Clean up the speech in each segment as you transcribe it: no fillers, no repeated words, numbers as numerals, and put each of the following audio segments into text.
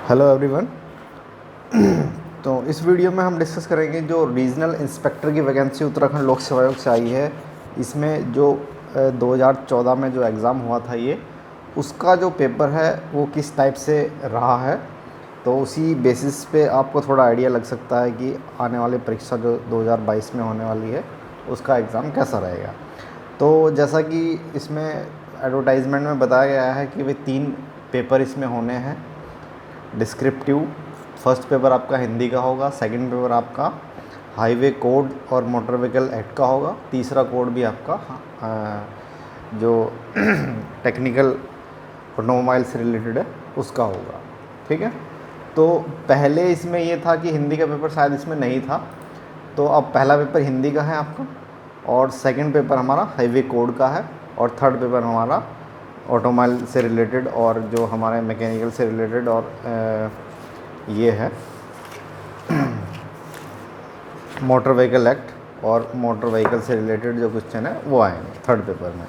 Hello everyone. तो इस video में हम डिस्कस करेंगे जो रीजनल इंस्पेक्टर की वैकेंसी उत्तराखंड लोक सेवा आयोग से आई है। इसमें जो 2014 में जो एग्ज़ाम हुआ था ये उसका जो पेपर है वो किस टाइप से रहा है, तो उसी बेसिस पे आपको थोड़ा आइडिया लग सकता है कि आने वाली परीक्षा जो 2022 में होने वाली है उसका एग्ज़ाम कैसा रहेगा। तो जैसा कि इसमें एडवर्टाइजमेंट में बताया गया है कि भाई 3 पेपर इसमें होने हैं। डिस्क्रिप्टिव फर्स्ट पेपर आपका हिंदी का होगा, सेकंड पेपर आपका हाईवे कोड और मोटर व्हीकल एक्ट का होगा, तीसरा कोड भी आपका जो टेक्निकल ऑटोमोबाइल से रिलेटेड है उसका होगा। ठीक है, तो पहले इसमें ये था कि हिंदी का पेपर शायद इसमें नहीं था, तो अब पहला पेपर हिंदी का है आपका और सेकंड पेपर हमारा हाईवे कोड का है और थर्ड पेपर हमारा ऑटोमोबाइल से रिलेटेड और जो हमारे मैकेनिकल से रिलेटेड और ये है मोटर व्हीकल एक्ट और मोटर व्हीकल से रिलेटेड जो क्वेश्चन है वो आएंगे थर्ड पेपर में।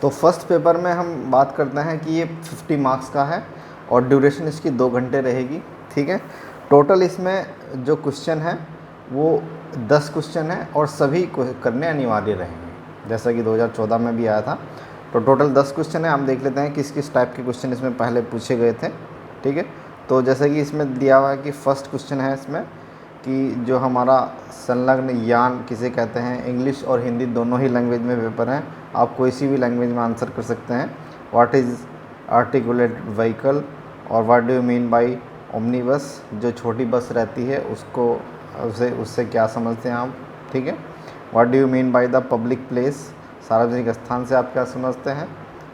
तो फर्स्ट पेपर में हम बात करते हैं कि ये 50 मार्क्स का है और ड्यूरेशन इसकी 2 घंटे रहेगी। ठीक है, टोटल इसमें जो क्वेश्चन है वो 10 क्वेश्चन है और सभी करने अनिवार्य रहेंगे, जैसा कि 2014 में भी आया था। तो टोटल 10 क्वेश्चन है। हम देख लेते हैं किस किस टाइप के क्वेश्चन इसमें पहले पूछे गए थे। ठीक है, तो जैसे कि इसमें दिया हुआ है कि फर्स्ट क्वेश्चन है इसमें कि जो हमारा संलग्न यान किसे कहते हैं, इंग्लिश और हिंदी दोनों ही लैंग्वेज में पेपर हैं, आप कोई सी भी लैंग्वेज में आंसर कर सकते हैं। व्हाट इज़ आर्टिकुलेट व्हीकल और what do you mean by omnibus, जो छोटी बस रहती है उसको उससे क्या समझते हैं आप। ठीक है, what do you mean by the public place, सार्वजनिक स्थान से आप क्या समझते हैं।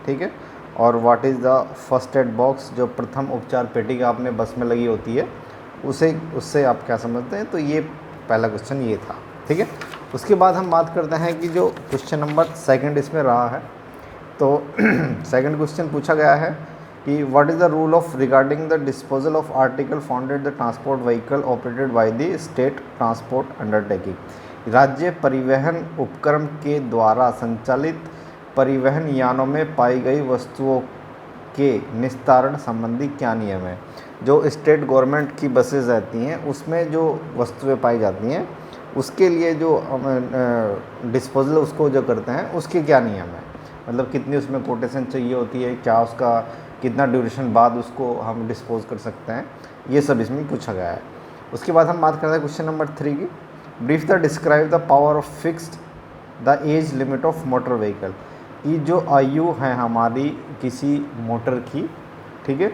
ठीक है, और what is the first aid box, जो प्रथम उपचार पेटी का आपने बस में लगी होती है उससे आप क्या समझते हैं। तो ये पहला क्वेश्चन ये था। ठीक है, उसके बाद हम बात करते हैं कि जो क्वेश्चन नंबर सेकंड इसमें रहा है, तो सेकंड क्वेश्चन पूछा गया है कि what is the rule of regarding the disposal of article founded the transport vehicle operated by the state transport undertaking, राज्य परिवहन उपक्रम के द्वारा संचालित परिवहन यानों में पाई गई वस्तुओं के निस्तारण संबंधी क्या नियम है। जो स्टेट गवर्नमेंट की बसेस रहती हैं उसमें जो वस्तुएं पाई जाती हैं उसके लिए जो डिस्पोजल उसको जो करते हैं उसके क्या नियम है, मतलब कितनी उसमें कोटेशन चाहिए होती है, क्या उसका कितना ड्यूरेशन बाद उसको हम डिस्पोज कर सकते हैं, ये सब इसमें पूछा गया है। उसके बाद हम बात करते हैं क्वेश्चन नंबर 3 की। Brief the describe the power of fixed the age limit of motor vehicle, कि जो आयु है हमारी किसी मोटर की, ठीक है,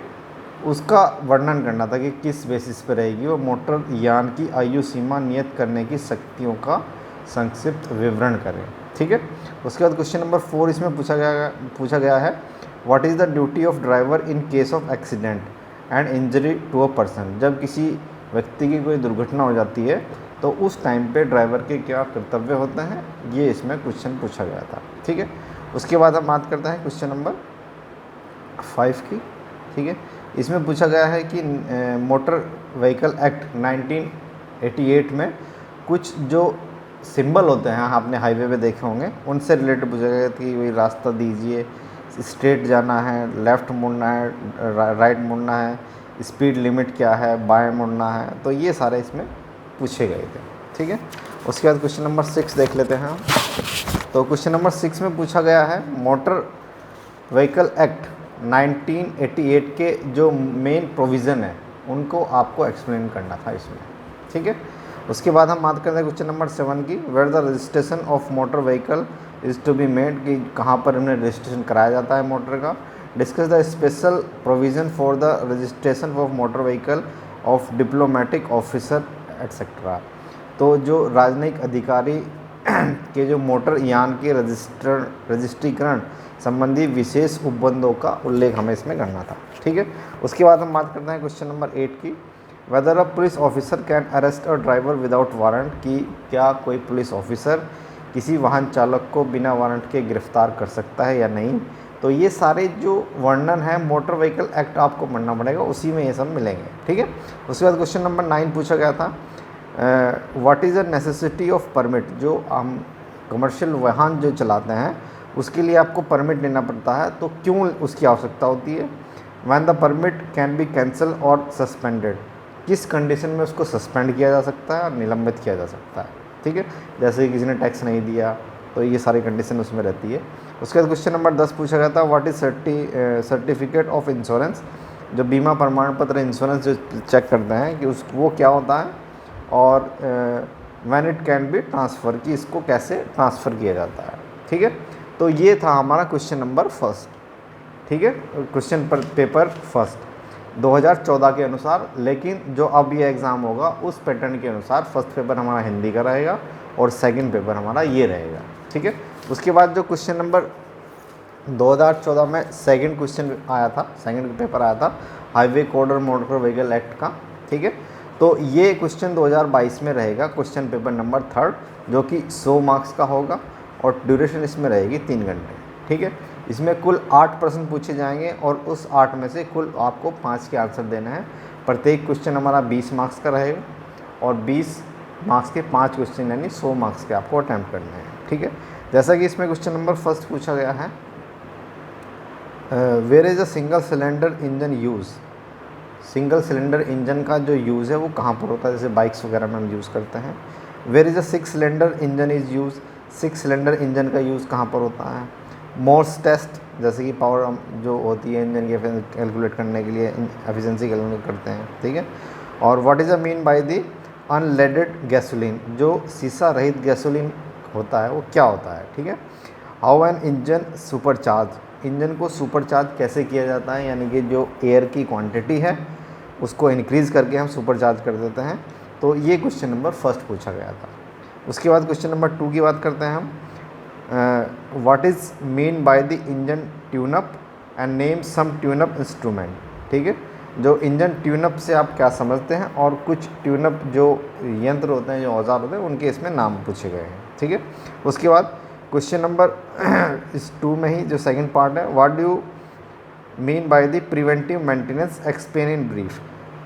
उसका वर्णन करना था कि किस बेसिस पर रहेगी और मोटर यान की आयु सीमा नियत करने की शक्तियों का संक्षिप्त विवरण करें। ठीक है, उसके बाद क्वेश्चन नंबर 4 इसमें पूछा गया है what is the duty of driver in case of accident and injury to a person, जब किसी व्यक्ति की कोई दुर्घटना हो जाती है तो उस टाइम पे ड्राइवर के क्या कर्तव्य होते हैं, ये इसमें क्वेश्चन पूछा गया था। ठीक है, उसके बाद हम बात करते हैं क्वेश्चन नंबर 5 की। ठीक है, इसमें पूछा गया है कि मोटर व्हीकल एक्ट 1988 में कुछ जो सिंबल होते हैं आपने हाईवे पे देखे होंगे उनसे रिलेटेड पूछा गया कि वही रास्ता दीजिए, स्ट्रेट जाना है, लेफ़्ट मुड़ना है, राइट मुड़ना है, स्पीड लिमिट क्या है, बाएं मुड़ना है, तो ये सारे इसमें पूछे गए थे। ठीक है, उसके बाद क्वेश्चन नंबर 6 देख लेते हैं हम। तो क्वेश्चन नंबर 6 में पूछा गया है मोटर व्हीकल एक्ट 1988 के जो मेन प्रोविज़न है उनको आपको एक्सप्लेन करना था इसमें। ठीक है, उसके बाद हम बात करते हैं क्वेश्चन नंबर 7 की। Where the registration of motor vehicle is to be made, कि कहाँ पर इन्हें रजिस्ट्रेशन कराया जाता है मोटर का। Discuss the special provision for the registration of motor vehicle of diplomatic officer etcetera, तो जो राजनयिक अधिकारी के जो मोटर यान के रजिस्ट्रीकरण संबंधी विशेष उपबंधों का उल्लेख हमें इसमें करना था। ठीक है, उसके बाद हम बात करते हैं क्वेश्चन नंबर 8 की। Weather a police officer can arrest a driver without warrant, कि क्या कोई पुलिस ऑफिसर किसी वाहन चालक को बिना वारंट के गिरफ्तार कर सकता है या नहीं। तो ये सारे जो वर्णन है मोटर व्हीकल एक्ट आपको पढ़ना पड़ेगा, उसी में ये सब मिलेंगे। ठीक है, उसके बाद क्वेश्चन नंबर 9 पूछा गया था what is the necessity of permit, जो हम कमर्शियल वाहन जो चलाते हैं उसके लिए आपको परमिट लेना पड़ता है, तो क्यों उसकी आवश्यकता होती है। When the permit can be cancel और सस्पेंडेड, किस कंडीशन में उसको सस्पेंड किया जा सकता है और निलंबित किया जा सकता है, ठीक है। जैसे कि किसी ने टैक्स नहीं दिया तो ये सारी कंडीशन उसमें रहती है। उसके बाद क्वेश्चन नंबर 10 पूछा गया था, what is certificate of insurance, जो बीमा प्रमाण पत्र इंश्योरेंस जो चेक करते हैं कि उस वो क्या होता है, और when it can be transfer, कि इसको कैसे ट्रांसफ़र किया जाता है, ठीक है। तो ये था हमारा क्वेश्चन नंबर फर्स्ट, ठीक है, क्वेश्चन पेपर फर्स्ट 2014 के अनुसार। लेकिन जो अब ये एग्ज़ाम होगा उस पैटर्न के अनुसार फर्स्ट पेपर हमारा हिंदी का रहेगा और सेकंड पेपर हमारा ये रहेगा, ठीक है। उसके बाद जो क्वेश्चन नंबर 2014 में सेकंड क्वेश्चन आया था, सेकंड पेपर आया था हाईवे कोड और मोटर व्हीकल एक्ट का, ठीक है। तो ये क्वेश्चन 2022 में रहेगा, क्वेश्चन पेपर नंबर थर्ड, जो कि 100 मार्क्स का होगा और ड्यूरेशन इसमें रहेगी 3 घंटे, ठीक है। इसमें कुल 8 प्रश्न पूछे जाएंगे और उस 8 में से कुल आपको 5 के आंसर देना है। प्रत्येक क्वेश्चन हमारा 20 मार्क्स का रहेगा और 20 मार्क्स के 5 क्वेश्चन यानी 100 मार्क्स के आपको अटैम्प्ट करने हैं, ठीक है। जैसा कि इसमें क्वेश्चन नंबर फर्स्ट पूछा गया है, where is a single cylinder engine use, single cylinder engine का जो यूज़ है वो कहाँ पर होता है, जैसे बाइक्स वगैरह में हम यूज़ करते हैं। Where is a 6 cylinder engine is use, 6 cylinder engine का यूज़ कहाँ पर होता है। मोर्स टेस्ट, जैसे कि पावर जो होती है इंजन की कैलकुलेट करने के लिए एफिशिएंसी कैलकुलेट करते हैं, ठीक है। और what is a mean by the unleaded gasoline, जो शीशा रहित गैसोलीन होता है वो क्या होता है, ठीक है। How an engine supercharge, engine को सुपरचार्ज कैसे किया जाता है, यानी कि जो एयर की क्वांटिटी है उसको इंक्रीज़ करके हम सुपरचार्ज कर देते हैं। तो ये क्वेश्चन नंबर फर्स्ट पूछा गया था। उसके बाद क्वेश्चन नंबर 2 की बात करते हैं हम, what is mean by the engine tune up and name some tune up instrument, ठीक है। जो इंजन ट्यूनअप से आप क्या समझते हैं और कुछ ट्यूनअप जो यंत्र होते हैं, जो औजार होते हैं, उनके इसमें नाम पूछे गए हैं, ठीक है। उसके बाद क्वेश्चन नंबर इस 2 में ही जो सेकंड पार्ट है, what do you mean by the preventive maintenance, explain in brief,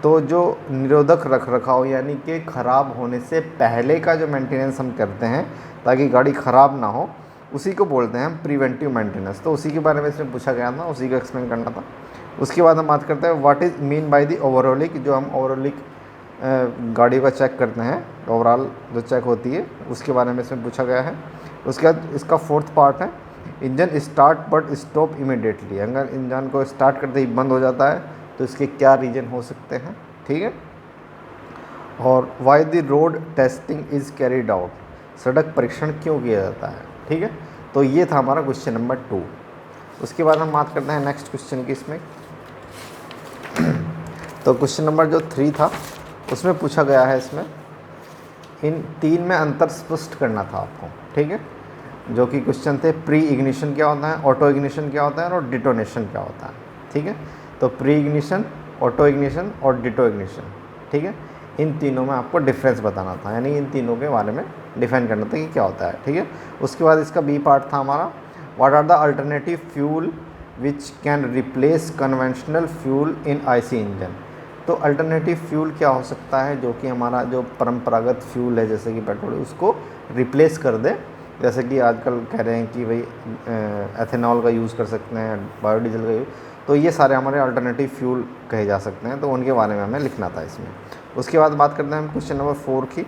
तो जो निरोधक रख रखाव यानी कि ख़राब होने से पहले का जो मेंटेनेंस हम करते हैं ताकि गाड़ी ख़राब ना हो, उसी को बोलते हैं हम प्रिवेंटिव मेंटेनेंस। तो उसी के बारे में इसमें पूछा गया था, उसी को एक्सप्लेन करना था। उसके बाद हम बात करते हैं what is mean by the overallic, जो हम ओवरऑलिक गाड़ी का चेक करते हैं, ओवरऑल जो चेक होती है उसके बारे में इसमें पूछा गया है। उसके बाद इसका फोर्थ पार्ट है, engine start but stop immediately, अगर इंजन को स्टार्ट करते ही बंद हो जाता है तो इसके क्या रीज़न हो सकते हैं, ठीक है। और why the road testing is carried out, सड़क परीक्षण क्यों किया जाता है, ठीक है। तो ये था हमारा क्वेश्चन नंबर 2। उसके बाद हम बात करते हैं नेक्स्ट क्वेश्चन की इसमें। तो क्वेश्चन नंबर जो 3 था उसमें पूछा गया है, इसमें इन 3 में अंतर स्पष्ट करना था आपको, ठीक है। जो कि क्वेश्चन थे, प्री इग्निशन क्या होता है, ऑटो इग्निशन क्या होता है और डिटोनेशन क्या होता है, ठीक है। तो प्री इग्निशन, ऑटो इग्निशन और डिटो इग्निशन, ठीक है, इन तीनों में आपको डिफरेंस बताना था, यानी इन तीनों के बारे में डिफाइन करना था कि क्या होता है, ठीक है। उसके बाद इसका बी पार्ट था हमारा, what are the alternative fuel which can replace conventional fuel in IC engine. तो अल्टरनेटिव फ्यूल क्या हो सकता है जो कि हमारा जो परंपरागत फ्यूल है जैसे कि पेट्रोल, उसको रिप्लेस कर दे। जैसे कि आजकल कह रहे हैं कि भाई एथेनॉल का यूज़ कर सकते हैं, बायोडीजल का यूज़, तो ये सारे हमारे अल्टरनेटिव फ्यूल कहे जा सकते हैं, तो उनके बारे में हमें लिखना था इसमें। उसके बाद बात करते हैं हम क्वेश्चन नंबर 4 की,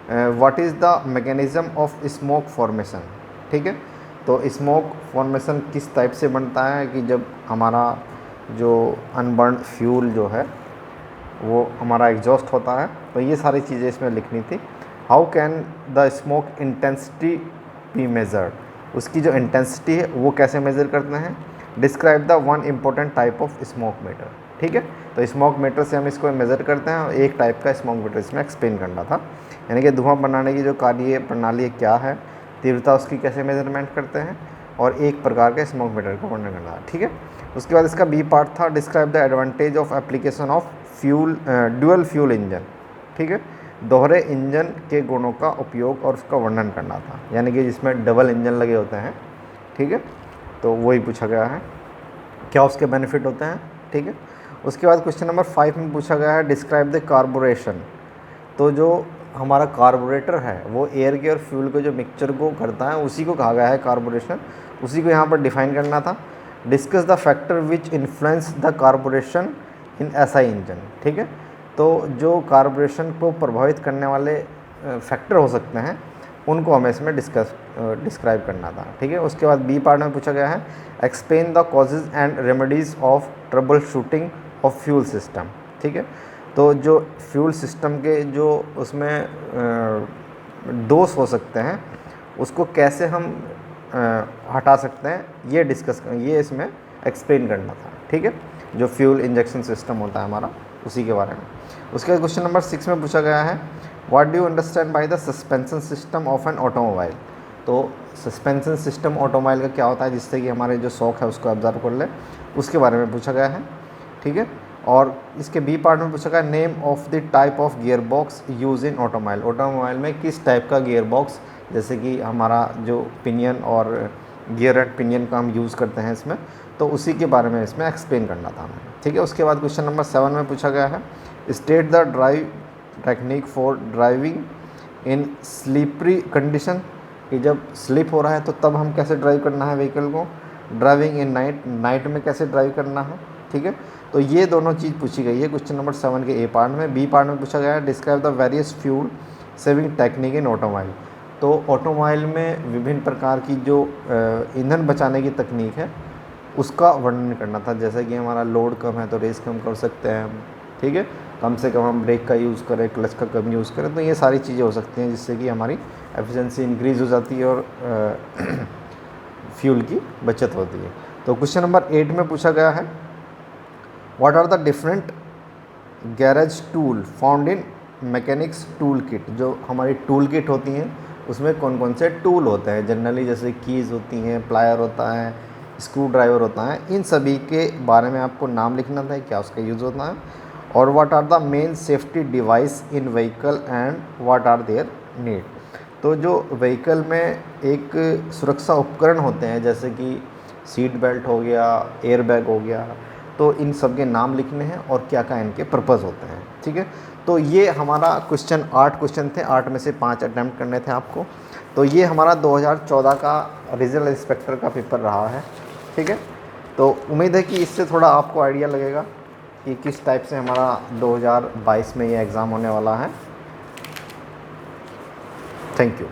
what is the mechanism of smoke formation, ठीक है। तो स्मोक फॉर्मेशन किस टाइप से बनता है कि जब हमारा जो अनबर्न फ्यूल जो है वो हमारा एग्जॉस्ट होता है, तो ये सारी चीज़ें इसमें लिखनी थी। How can the smoke intensity be measured, उसकी जो इंटेंसिटी है वो कैसे मेज़र करते हैं। Describe the one important type of smoke meter, ठीक है। तो स्मोक मीटर से हम इसको मेज़र करते हैं और एक टाइप का स्मोक मीटर इसमें एक्सप्लेन करना था, यानी कि धुआं बनाने की जो कार्य प्रणाली क्या है, तीव्रता उसकी कैसे मेजरमेंट करते हैं, और एक प्रकार के स्मोक मीटर का वर्णन करना था, ठीक है। उसके बाद इसका बी पार्ट था, describe the advantage of application of fuel dual fuel engine, ठीक है, दोहरे इंजन के गुणों का उपयोग और उसका वर्णन करना था, यानी कि जिसमें डबल इंजन लगे होते हैं, ठीक है। तो वही पूछा गया है, क्या उसके बेनिफिट होते हैं, ठीक है। उसके बाद क्वेश्चन नंबर 5 में पूछा गया है, डिस्क्राइब द कार्बोरेशन। तो जो हमारा कार्बोरेटर है वो एयर के और फ्यूल के जो मिक्सचर को करता है उसी को कहा गया है कार्बोरेशन, उसी को यहाँ पर डिफाइन करना था। Discuss the factor which influence the carburetion in SI engine. ठीक है, तो जो कार्बोरेशन को प्रभावित करने वाले फैक्टर हो सकते हैं उनको हमें इसमें डिस्क्राइब करना था। ठीक है, उसके बाद बी पार्ट में पूछा गया है explain the causes and remedies of trouble shooting of fuel system. ठीक है, तो जो फ्यूल सिस्टम के जो उसमें दोष हो सकते हैं उसको कैसे हम हटा सकते हैं, ये इसमें एक्सप्लेन करना था। ठीक है, जो फ्यूल इंजेक्शन सिस्टम होता है हमारा उसी के बारे में। उसके बाद क्वेश्चन नंबर 6 में पूछा गया है what do you understand by the suspension system of an automobile. तो सस्पेंशन सिस्टम ऑटोमोबाइल का क्या होता है जिससे कि हमारे जो शॉक है उसको ऑब्जर्व कर ले, उसके बारे में पूछा गया है। ठीक है, और इसके बी पार्ट में पूछा गया name of the type of gear box use in automobile. Automobile में किस टाइप का गियर बॉक्स, जैसे कि हमारा जो पिनियन और गियर एंड पिनियन का हम यूज़ करते हैं इसमें, तो उसी के बारे में इसमें एक्सप्लेन करना था हमें। ठीक है, उसके बाद क्वेश्चन नंबर 7 में पूछा गया है state the drive technique for driving in slippery condition, कि जब स्लिप हो रहा है तो तब हम कैसे ड्राइव करना है व्हीकल को, ड्राइविंग इन नाइट में कैसे ड्राइव करना है। ठीक है, तो ये दोनों चीज़ पूछी गई है क्वेश्चन नंबर 7 के ए पार्ट में। बी पार्ट में पूछा गया है describe the various fuel saving technique in automobile. तो ऑटोमोबाइल में विभिन्न प्रकार की जो ईंधन बचाने की तकनीक है उसका वर्णन करना था, जैसे कि हमारा लोड कम है तो रेस कम कर सकते हैं हम। ठीक है, कम से कम हम ब्रेक का यूज़ करें, क्लच का कम यूज़ करें, तो ये सारी चीज़ें हो सकती हैं जिससे कि हमारी एफिशिएंसी इंक्रीज़ हो जाती है और फ्यूल की बचत होती है। तो क्वेश्चन नंबर 8 में पूछा गया है what are the different garage tool found in mechanics tool kit. जो हमारी टूल किट होती हैं उसमें कौन कौन से टूल होते हैं जनरली, जैसे कीज़ होती हैं, प्लायर होता है, स्क्रू ड्राइवर होता है, इन सभी के बारे में आपको नाम लिखना था क्या उसका यूज़ होता है, और what are the main safety device in vehicle and what are their need. तो जो व्हीकल में एक सुरक्षा उपकरण होते हैं जैसे कि सीट बेल्ट हो गया, एयर बैग हो गया, तो इन सब के नाम लिखने हैं और क्या क्या इनके पर्पज़ होते हैं। ठीक है, तो ये हमारा 8 क्वेश्चन थे, 8 में से 5 अटैम्प्ट करने थे आपको। तो ये हमारा 2014 का रीजनल इंस्पेक्टर का पेपर रहा है। ठीक है, तो उम्मीद है कि इससे थोड़ा आपको आइडिया लगेगा कि किस टाइप से हमारा 2022 में ये एग्ज़ाम होने वाला है। Thank you.